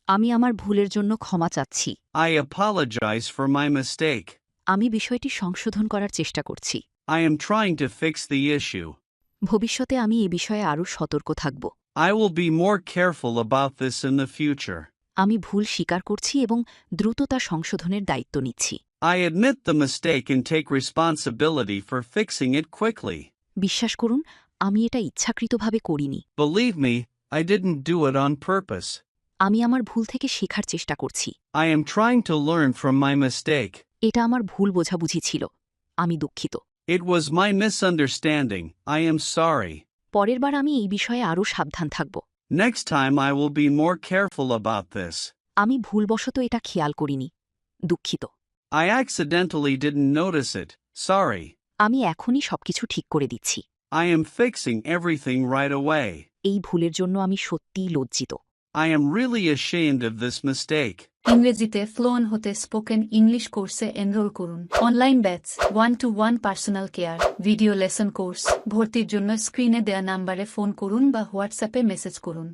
আমি আমার ভুলের জন্য ক্ষমা চাচ্ছি। I apologize for my mistake. আমি বিষয়টি সংশোধন করার চেষ্টা করছি। I am trying to fix the issue. ভবিষ্যতে আমি এ বিষয়ে আরও সতর্ক থাকব। I will be more careful about this in the future. আমি ভুল স্বীকার করছি এবং দ্রুত তা সংশোধনের দায়িত্ব নিচ্ছি। I admit the mistake and take responsibility for fixing it quickly. বিশ্বাস করুন, আমি এটা ইচ্ছাকৃতভাবে করিনি। Believe me, I didn't do it on purpose. আমি আমার ভুল থেকে শেখার চেষ্টা করছি। I am trying to learn from my mistake. এটা আমার ভুল বোঝাবুঝি ছিল। আমি দুঃখিত। It was my misunderstanding. I am sorry. পরের বার আমি এই বিষয়ে আরও সাবধান থাকব। Next time I will be more careful about this. আমি ভুলবশত এটা খেয়াল করিনি। দুঃখিত। I accidentally didn't notice it. Sorry. আমি এখনই সবকিছু ঠিক করে দিচ্ছি। I am fixing everything right away. এই ভুলের জন্য আমি সত্যিই লজ্জিত। I am really ashamed of this mistake. ইংরেজিতে ফ্লুয়েন্ট হতে স্পোকেন ইংলিশ কোর্সে এনরোল করুন। Online batch, 1-to-1 personal care, video lesson course. ভর্তির জন্য স্ক্রিনে দেয়া নাম্বারে ফোন করুন বা হোয়াটসঅ্যাপে মেসেজ করুন।